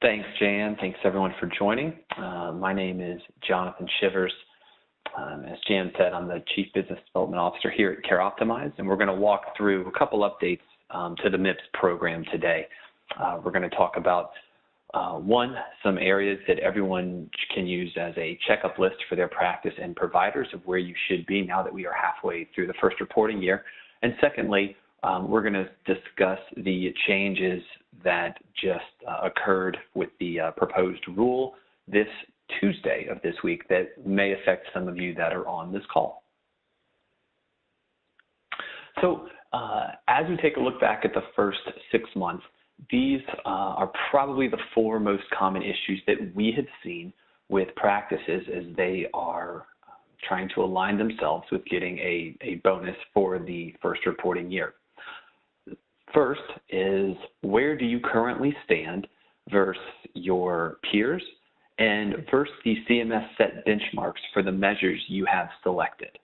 Thanks, Jan. Thanks, everyone, for joining. My name is Jonathan Shivers. As Jan said, I'm the Chief Business Development Officer here at CareOptimize, and we're going to walk through a couple updates to the MIPS program today. We're going to talk about, one, some areas that everyone can use as a checkup list for their practice and providers of where you should be now that we are halfway through the first reporting year. And secondly, we're going to discuss the changes that just occurred with the proposed rule this Tuesday of this week that may affect some of you that are on this call. So as we take a look back at the first 6 months, these are probably the 4 most common issues that we have seen with practices as they are trying to align themselves with getting a bonus for the first reporting year. First is, where do you currently stand versus your peers and versus the CMS set benchmarks for the measures you have selected?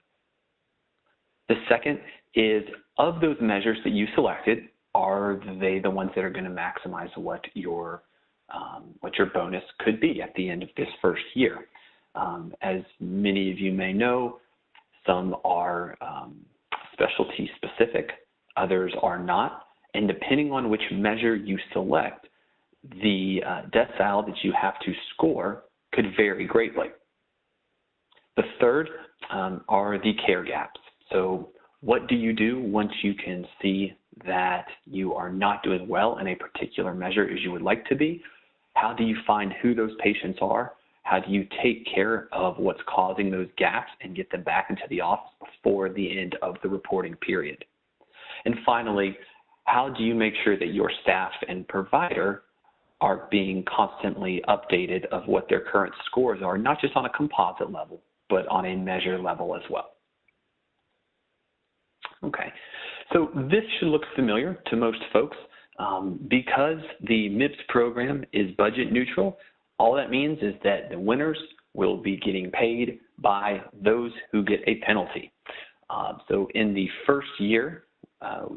The second is, of those measures that you selected, are they the ones that are going to maximize what your bonus could be at the end of this first year? As many of you may know, some are specialty specific, others are not. And depending on which measure you select, the decile that you have to score could vary greatly. The third are the care gaps. So what do you do once you can see that you are not doing well in a particular measure as you would like to be? How do you find who those patients are? How do you take care of what's causing those gaps and get them back into the office before the end of the reporting period? And finally, how do you make sure that your staff and provider are being constantly updated of what their current scores are, not just on a composite level, but on a measure level as well? Okay, so this should look familiar to most folks. Because the MIPS program is budget neutral, all that means is that the winners will be getting paid by those who get a penalty. So in the first year,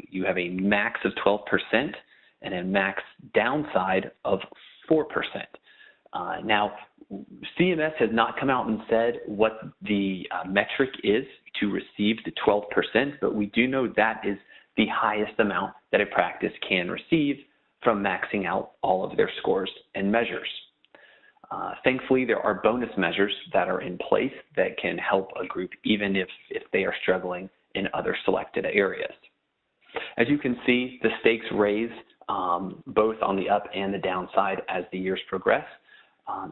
you have a max of 12% and a max downside of 4%. Now, CMS has not come out and said what the metric is to receive the 12%, but we do know that is the highest amount that a practice can receive from maxing out all of their scores and measures. Thankfully, there are bonus measures that are in place that can help a group even if they are struggling in other selected areas. As you can see, the stakes raise both on the up and the downside as the years progress.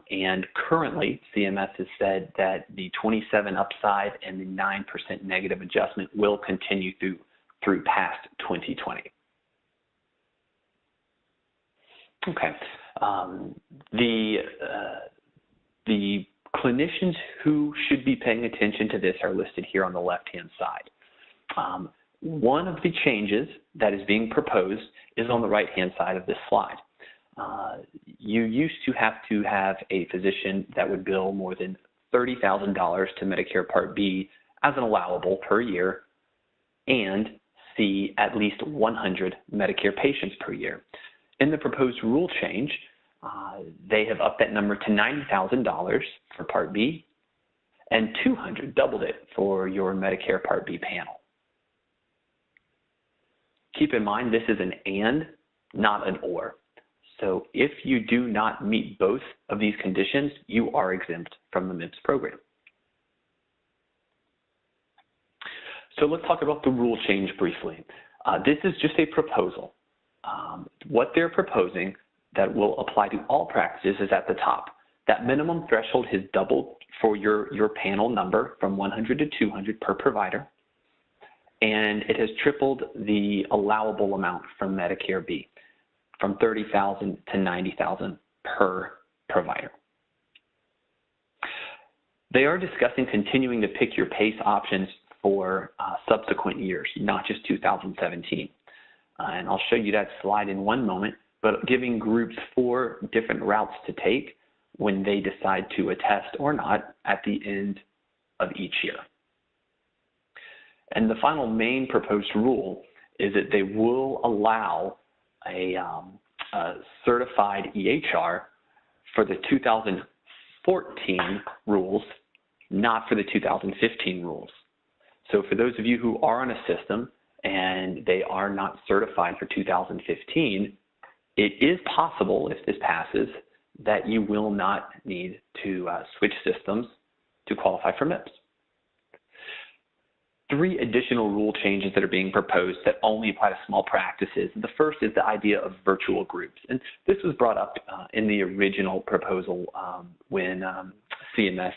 And currently, CMS has said that the 27 upside and the 9% negative adjustment will continue through past 2020. Okay. The clinicians who should be paying attention to this are listed here on the left-hand side. One of the changes that is being proposed is on the right-hand side of this slide. You used to have a physician that would bill more than $30,000 to Medicare Part B as an allowable per year and see at least 100 Medicare patients per year. In the proposed rule change, they have upped that number to $90,000 for Part B and 200, doubled it for your Medicare Part B panel. Keep in mind, this is an and, not an or. So if you do not meet both of these conditions, you are exempt from the MIPS program. So let's talk about the rule change briefly. This is just a proposal. What they're proposing that will apply to all practices is at the top. That minimum threshold has doubled for your panel number from 100 to 200 per provider, and it has tripled the allowable amount from Medicare B, from $30,000 to $90,000 per provider. They are discussing continuing to pick your PACE options for subsequent years, not just 2017. And I'll show you that slide in one moment, but giving groups 4 different routes to take when they decide to attest or not at the end of each year. And the final main proposed rule is that they will allow a certified EHR for the 2014 rules, not for the 2015 rules. So for those of you who are on a system and they are not certified for 2015, it is possible, if this passes, that you will not need to switch systems to qualify for MIPS. 3 additional rule changes that are being proposed that only apply to small practices. The first is the idea of virtual groups. And this was brought up in the original proposal when CMS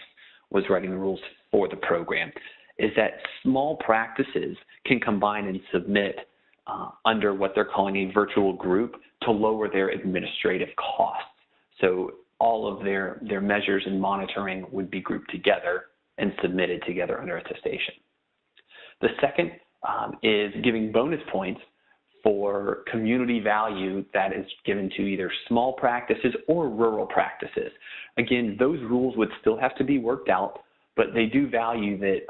was writing the rules for the program, is that small practices can combine and submit under what they're calling a virtual group to lower their administrative costs. So all of their measures and monitoring would be grouped together and submitted together under attestation. The second is giving bonus points for community value that is given to either small practices or rural practices. Again, those rules would still have to be worked out, but they do value that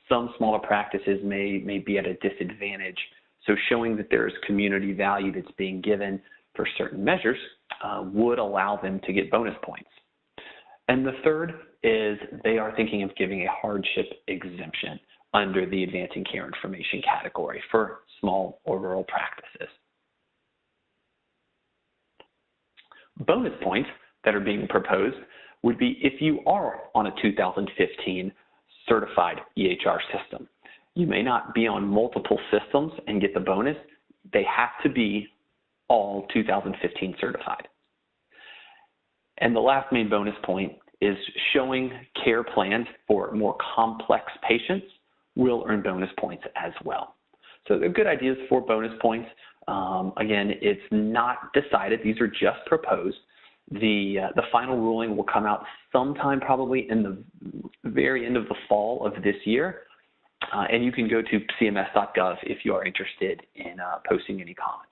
some smaller practices may be at a disadvantage. So showing that there is community value that's being given for certain measures would allow them to get bonus points. And the third is they are thinking of giving a hardship exemption under the advancing care information category for small or rural practices. Bonus points that are being proposed would be if you are on a 2015 certified EHR system. You may not be on multiple systems and get the bonus. They have to be all 2015 certified. And the last main bonus point is showing care plans for more complex patients will earn bonus points as well. So they're good ideas for bonus points. Again, it's not decided. These are just proposed. The final ruling will come out sometime probably in the very end of the fall of this year. And you can go to cms.gov if you are interested in posting any comments.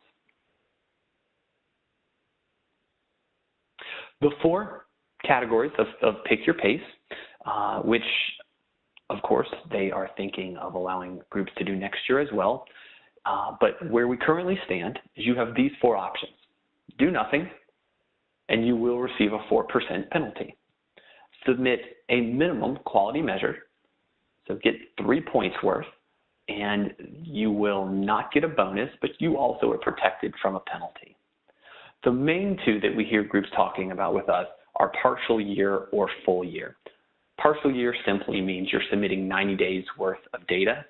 The 4 categories of pick your pace, which of course they are thinking of allowing groups to do next year as well. But where we currently stand is you have these 4 options. Do nothing, and you will receive a 4% penalty. Submit a minimum quality measure, so get 3 points worth, and you will not get a bonus, but you also are protected from a penalty. The main 2 that we hear groups talking about with us are partial year or full year. Partial year simply means you're submitting 90 days worth of data.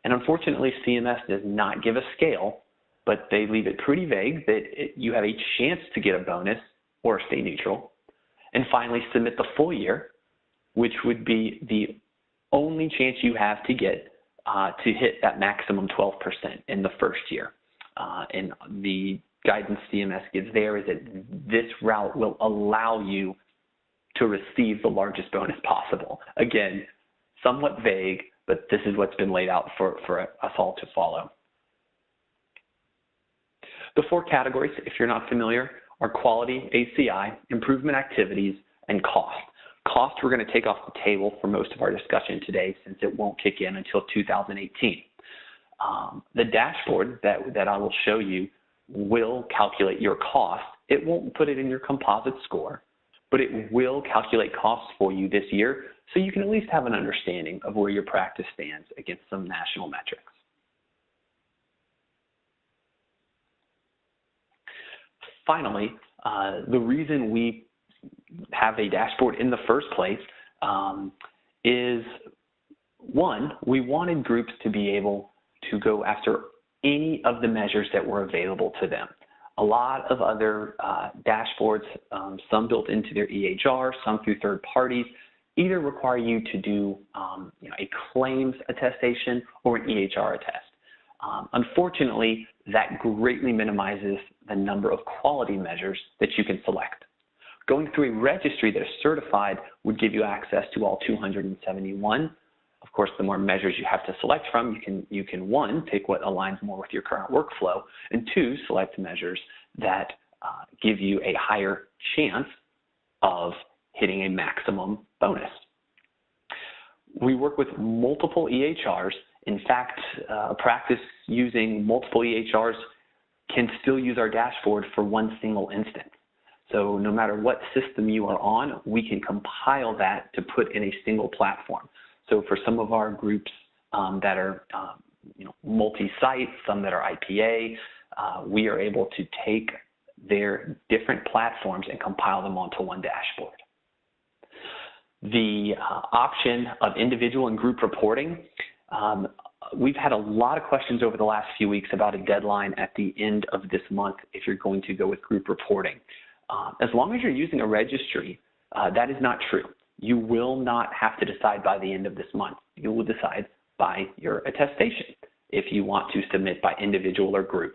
And unfortunately, CMS does not give a scale, but they leave it pretty vague that you have a chance to get a bonus or stay neutral. And finally, submit the full year, which would be the only chance you have to get to hit that maximum 12% in the first year. And the guidance CMS gives there is that this route will allow you to receive the largest bonus possible. Again, somewhat vague, but this is what's been laid out for us all to follow. The 4 categories, if you're not familiar, are quality, ACI, improvement activities, and cost. Cost we're going to take off the table for most of our discussion today since it won't kick in until 2018. The dashboard that I will show you will calculate your cost. It won't put it in your composite score, but it will calculate costs for you this year so you can at least have an understanding of where your practice stands against some national metrics. Finally, the reason we have a dashboard in the first place is, one, we wanted groups to be able to go after any of the measures that were available to them. A lot of other dashboards, some built into their EHR, some through third parties, either require you to do a claims attestation or an EHR attest. Unfortunately, that greatly minimizes the number of quality measures that you can select. Going through a registry that is certified would give you access to all 271. Of course, the more measures you have to select from, you can 1, pick what aligns more with your current workflow, and 2, select measures that give you a higher chance of hitting a maximum bonus. We work with multiple EHRs. In fact, a practice using multiple EHRs can still use our dashboard for one single instance. So no matter what system you are on, we can compile that to put in a single platform. So for some of our groups that are multi-site, some that are IPA, we are able to take their different platforms and compile them onto one dashboard. The option of individual and group reporting, we've had a lot of questions over the last few weeks about a deadline at the end of this month if you're going to go with group reporting. As long as you're using a registry, that is not true. You will not have to decide by the end of this month. You will decide by your attestation if you want to submit by individual or group.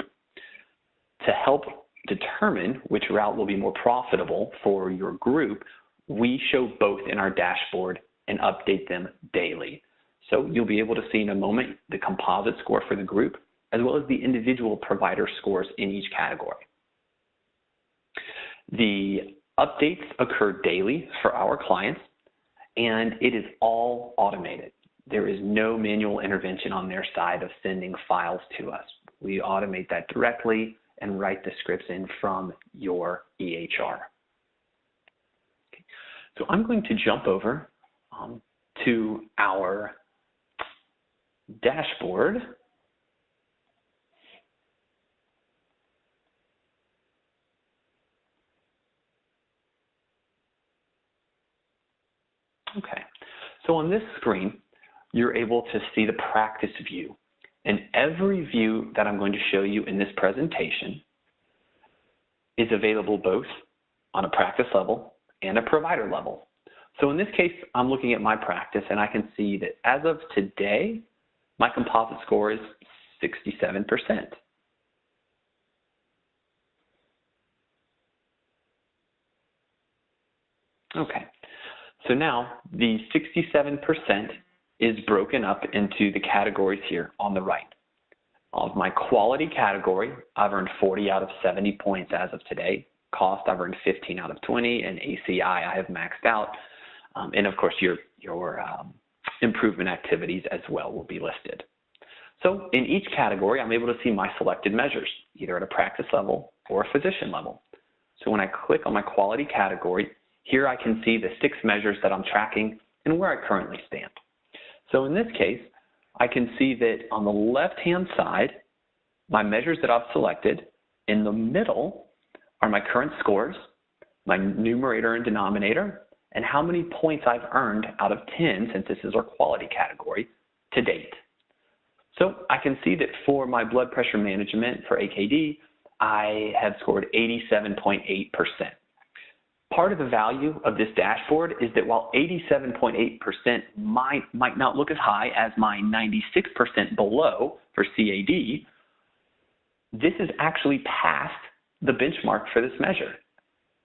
To help determine which route will be more profitable for your group, we show both in our dashboard and update them daily. So you'll be able to see in a moment the composite score for the group, as well as the individual provider scores in each category. The updates occur daily for our clients, and it is all automated. There is no manual intervention on their side of sending files to us. We automate that directly and write the scripts in from your EHR. Okay. So I'm going to jump over to our dashboard. Okay, so on this screen, you're able to see the practice view. And every view that I'm going to show you in this presentation is available both on a practice level and a provider level. So in this case, I'm looking at my practice, and I can see that as of today, my composite score is 67%. Okay, so now the 67% is broken up into the categories here on the right. Of my quality category, I've earned 40 out of 70 points as of today. Cost, I've earned 15 out of 20, and ACI, I have maxed out. And of course, your improvement activities as well will be listed. So in each category, I'm able to see my selected measures, either at a practice level or a physician level. So when I click on my quality category, here I can see the 6 measures that I'm tracking and where I currently stand. So in this case, I can see that on the left-hand side, my measures that I've selected. In the middle are my current scores, my numerator and denominator, and how many points I've earned out of 10, since this is our quality category, to date. So I can see that for my blood pressure management for AKD, I have scored 87.8%. Part of the value of this dashboard is that while 87.8% might not look as high as my 96% below for CAD, this is actually past the benchmark for this measure.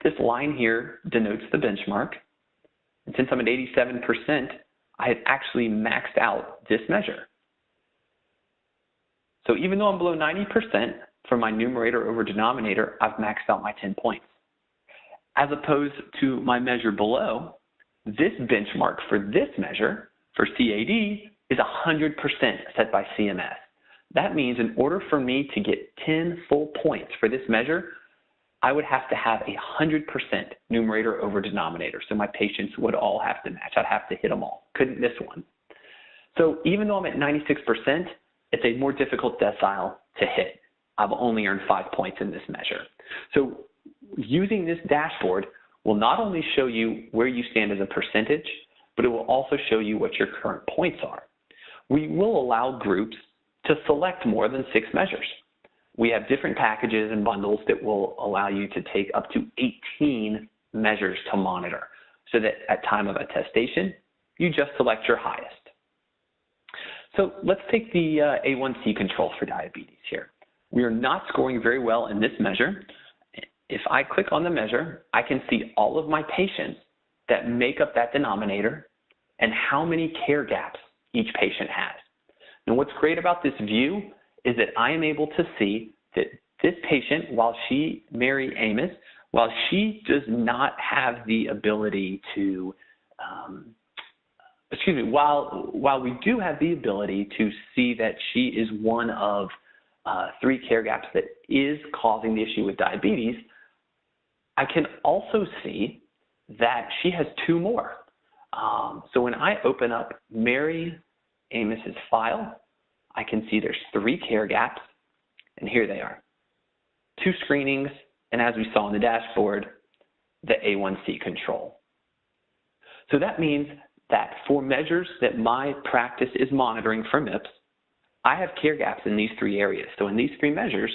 This line here denotes the benchmark. And since I'm at 87%, I have actually maxed out this measure. So even though I'm below 90% for my numerator over denominator, I've maxed out my 10 points. As opposed to my measure below, this benchmark for this measure, for CAD, is 100% set by CMS. That means in order for me to get 10 full points for this measure, I would have to have 100% numerator over denominator. So my patients would all have to match. I'd have to hit them all. Couldn't miss one. So even though I'm at 96%, it's a more difficult decile to hit. I've only earned 5 points in this measure. So using this dashboard will not only show you where you stand as a percentage, but it will also show you what your current points are. We will allow groups to select more than 6 measures. We have different packages and bundles that will allow you to take up to 18 measures to monitor, so that at time of attestation, you just select your highest. So let's take the A1C control for diabetes here. We are not scoring very well in this measure. If I click on the measure, I can see all of my patients that make up that denominator and how many care gaps each patient has. And what's great about this view is that I am able to see that this patient, Mary Amos, while she does not have the ability to, while we do have the ability to see that she is one of 3 care gaps that is causing the issue with diabetes, I can also see that she has 2 more. So when I open up Mary Amos's file, I can see there's 3 care gaps, and here they are. 2 screenings, and as we saw in the dashboard, the A1C control. So that means that for measures that my practice is monitoring for MIPS, I have care gaps in these 3 areas. So in these 3 measures,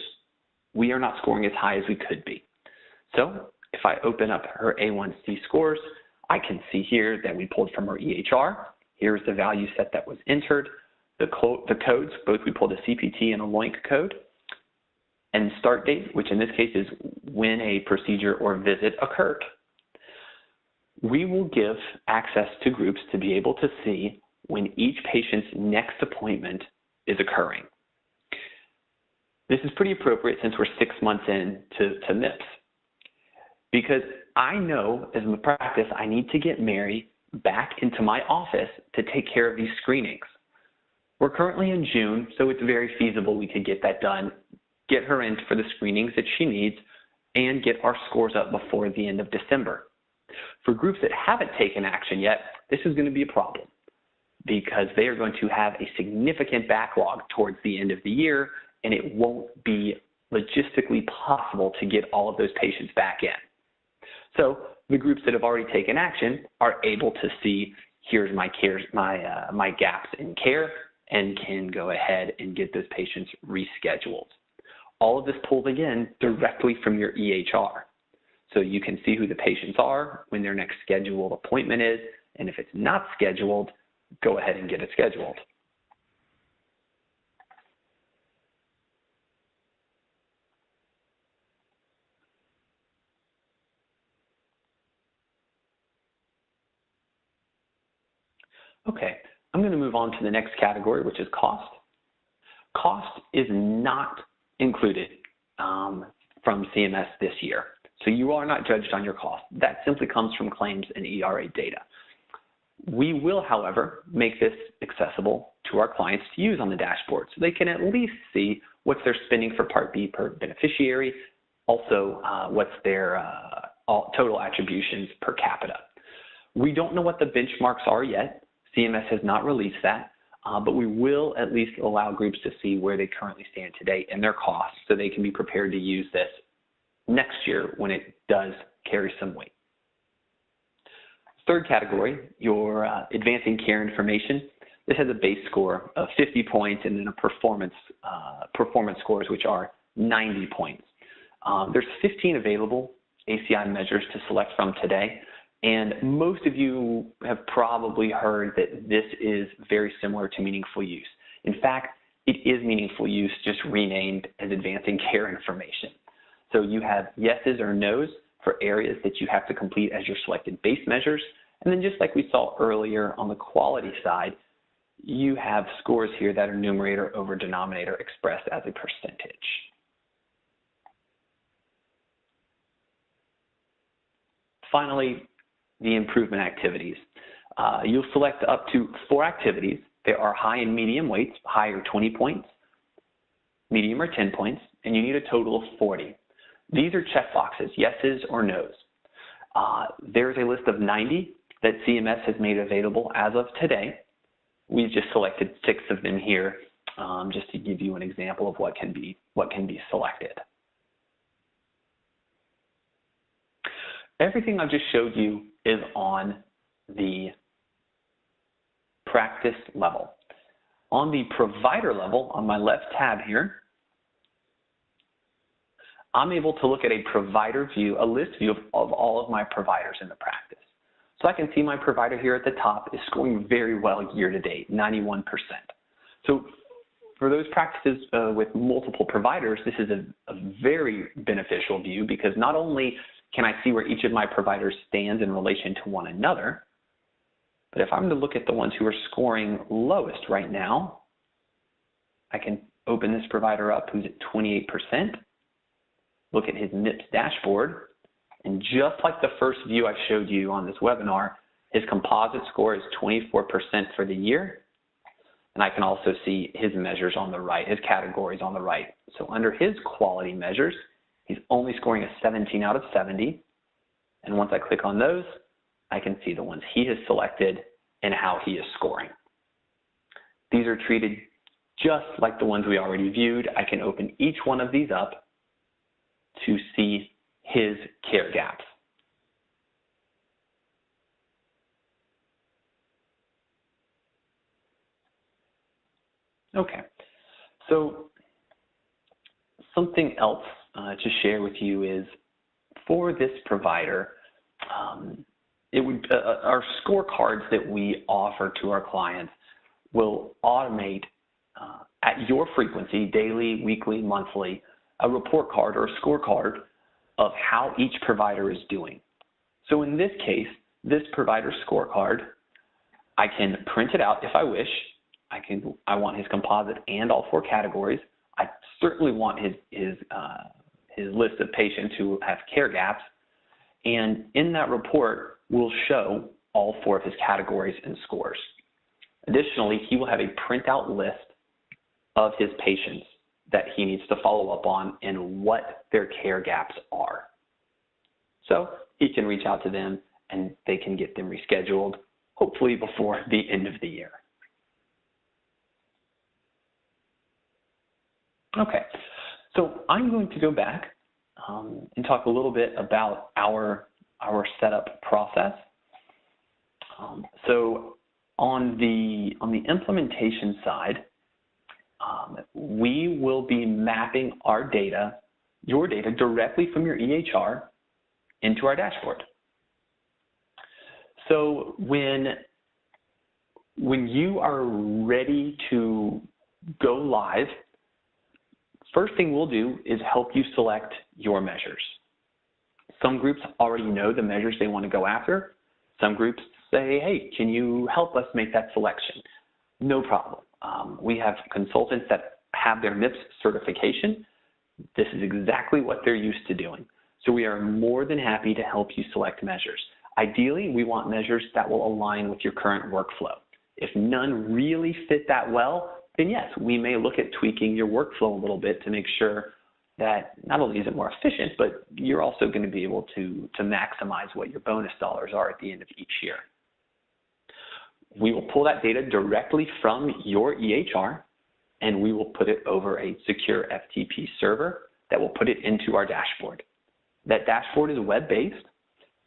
we are not scoring as high as we could be. So if I open up her A1C scores, I can see here that we pulled from her EHR. Here's the value set that was entered. The codes, both we pulled a CPT and a LOINC code. And start date, which in this case is when a procedure or visit occurred. We will give access to groups to be able to see when each patient's next appointment is occurring. This is pretty appropriate since we're 6 months in to MIPS, because I know as a practice I need to get Mary back into my office to take care of these screenings. We're currently in June, so it's very feasible we could get that done, get her in for the screenings that she needs, and get our scores up before the end of December. For groups that haven't taken action yet, this is going to be a problem because they are going to have a significant backlog towards the end of the year, and it won't be logistically possible to get all of those patients back in. So the groups that have already taken action are able to see, here's my gaps in care, and can go ahead and get those patients rescheduled. All of this pulled again directly from your EHR. So you can see who the patients are, when their next scheduled appointment is, and if it's not scheduled, go ahead and get it scheduled. Okay, I'm going to move on to the next category, which is cost. Cost is not included from CMS this year. So you are not judged on your cost. That simply comes from claims and ERA data. We will, however, make this accessible to our clients to use on the dashboard so they can at least see what they're spending for Part B per beneficiary, also what's their total attributions per capita. We don't know what the benchmarks are yet. CMS has not released that, but we will at least allow groups to see where they currently stand today and their costs so they can be prepared to use this next year when it does carry some weight. Third category, your advancing care information. This has a base score of 50 points and then a performance scores, which are 90 points. There's 15 available ACI measures to select from today, and most of you have probably heard that this is very similar to meaningful use. In fact, it is meaningful use, just renamed as advancing care information. So you have yeses or nos for areas that you have to complete as your selected base measures. And then just like we saw earlier on the quality side, you have scores here that are numerator over denominator expressed as a percentage. Finally, the improvement activities. You'll select up to 4 activities. There are high and medium weights, high are 20 points, medium are 10 points, and you need a total of 40. These are check boxes, yeses or nos. There's a list of 90 that CMS has made available as of today. We've just selected 6 of them here just to give you an example of what can be selected. Everything I just showed you is on the practice level. On the provider level, on my left tab here, I'm able to look at a provider view, a list view of all of my providers in the practice. So I can see my provider here at the top is scoring very well year to date, 91%. So for those practices with multiple providers, this is a very beneficial view because not only can I see where each of my providers stands in relation to one another, but if I'm to look at the ones who are scoring lowest right now, I can open this provider up who's at 28%, look at his MIPS dashboard, and just like the first view I showed you on this webinar, his composite score is 24% for the year. And I can also see his measures on the right, his categories on the right. So under his quality measures, he's only scoring a 17 out of 70. And once I click on those, I can see the ones he has selected and how he is scoring. These are treated just like the ones we already viewed. I can open each one of these up to see his care gaps. Okay, so something else to share with you is for this provider, our scorecards that we offer to our clients will automate at your frequency, daily, weekly, monthly, a report card or a scorecard of how each provider is doing. So in this case, this provider scorecard, I can print it out if I wish. I want his composite and all 4 categories. I certainly want his list of patients who have care gaps. And in that report, we'll show all 4 of his categories and scores. Additionally, he will have a printout list of his patients that he needs to follow up on and what their care gaps are. So he can reach out to them and they can get them rescheduled, hopefully before the end of the year. Okay, so I'm going to go back and talk a little bit about our setup process. So on the implementation side, we will be mapping our data, your data, directly from your EHR into our dashboard. So when you are ready to go live, first thing we'll do is help you select your measures. Some groups already know the measures they want to go after. Some groups say, hey, can you help us make that selection? No problem. We have consultants that have their MIPS certification. This is exactly what they're used to doing. So we are more than happy to help you select measures. Ideally, we want measures that will align with your current workflow. If none really fit that well, then yes, we may look at tweaking your workflow a little bit to make sure that not only is it more efficient, but you're also going to be able to maximize what your bonus dollars are at the end of each year. We will pull that data directly from your EHR, and we will put it over a secure FTP server that will put it into our dashboard. That dashboard is web-based,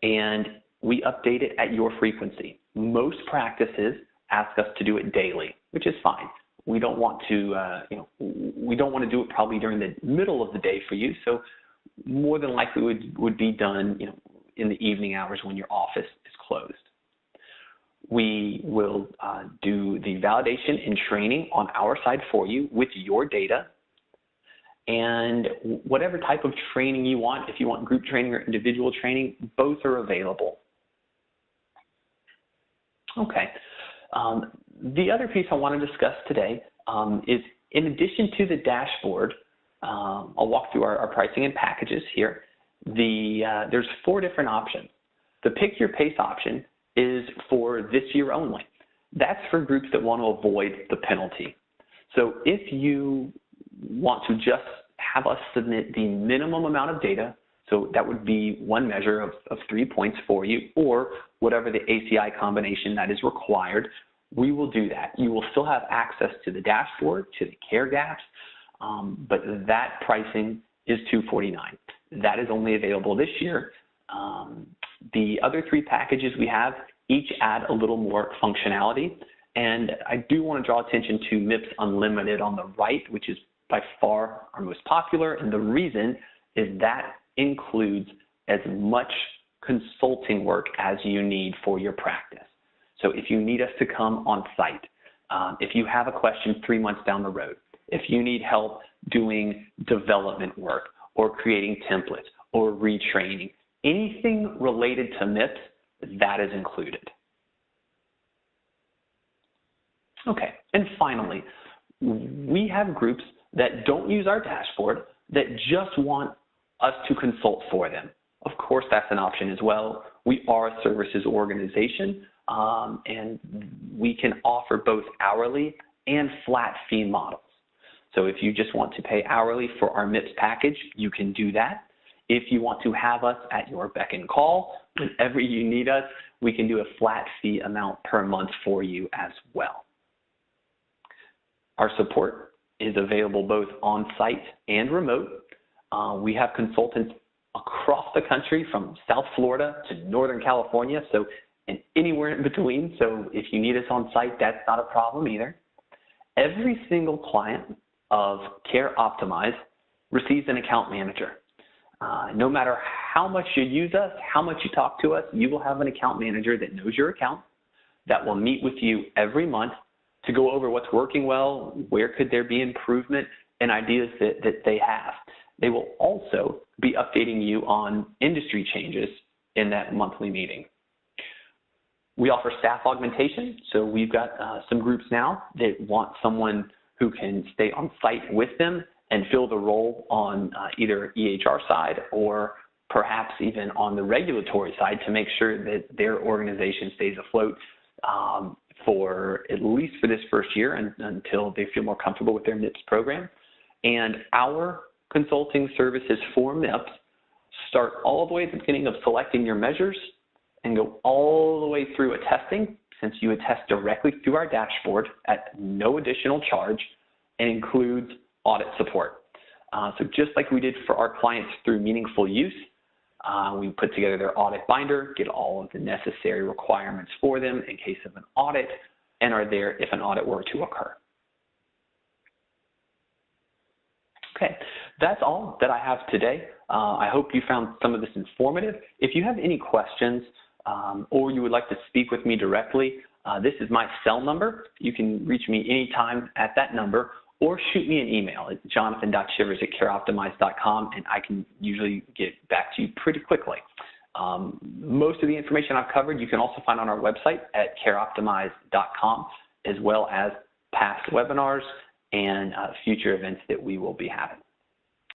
and we update it at your frequency. Most practices ask us to do it daily, which is fine. We don't want to, we don't want to do it probably during the middle of the day for you. So more than likely would be done, in the evening hours when your office is closed. We will do the validation and training on our side for you with your data. And whatever type of training you want, if you want group training or individual training, both are available. Okay. The other piece I want to discuss today is, in addition to the dashboard, I'll walk through our pricing and packages here. There's 4 different options. The Pick Your Pace option is for this year only. That's for groups that want to avoid the penalty. So if you want to just have us submit the minimum amount of data, so that would be one measure of 3 points for you, or whatever the ACI combination that is required, we will do that. You will still have access to the dashboard, to the care gaps, but that pricing is $249. That is only available this year. The other 3 packages we have each add a little more functionality, and I do want to draw attention to MIPS Unlimited on the right, which is by far our most popular, and the reason is that includes as much consulting work as you need for your practice. So if you need us to come on site, if you have a question 3 months down the road, if you need help doing development work or creating templates or retraining, anything related to MIPS, that is included. Okay, and finally, we have groups that don't use our dashboard that just want us to consult for them. Of course, that's an option as well. We are a services organization, and we can offer both hourly and flat fee models. So if you just want to pay hourly for our MIPS package, you can do that. if you want to have us at your beck and call, whenever you need us, we can do a flat fee amount per month for you as well. Our support is available both on-site and remote. We have consultants across the country from South Florida to Northern California, and anywhere in between. So if you need us on site, that's not a problem either. Every single client of CareOptimize receives an account manager. No matter how much you use us, how much you talk to us, you will have an account manager that knows your account, that will meet with you every month to go over what's working well, where could there be improvement, and ideas that they have. They will also be updating you on industry changes in that monthly meeting. We offer staff augmentation, so we've got some groups now that want someone who can stay on site with them and fill the role on either EHR side or perhaps even on the regulatory side to make sure that their organization stays afloat for at least for this first year and until they feel more comfortable with their MIPS program. And our consulting services for MIPS start all the way at the beginning of selecting your measures and go all the way through attesting, since you attest directly through our dashboard at no additional charge, and includes audit support. So just like we did for our clients through Meaningful Use, we put together their audit binder, get all of the necessary requirements for them in case of an audit, and are there if an audit were to occur. Okay, that's all that I have today. I hope you found some of this informative. If you have any questions or you would like to speak with me directly, this is my cell number. You can reach me anytime at that number, or shoot me an email at jonathan.shivers@careoptimize.com, and I can usually get back to you pretty quickly. Most of the information I've covered you can also find on our website at careoptimize.com, as well as past webinars and future events that we will be having.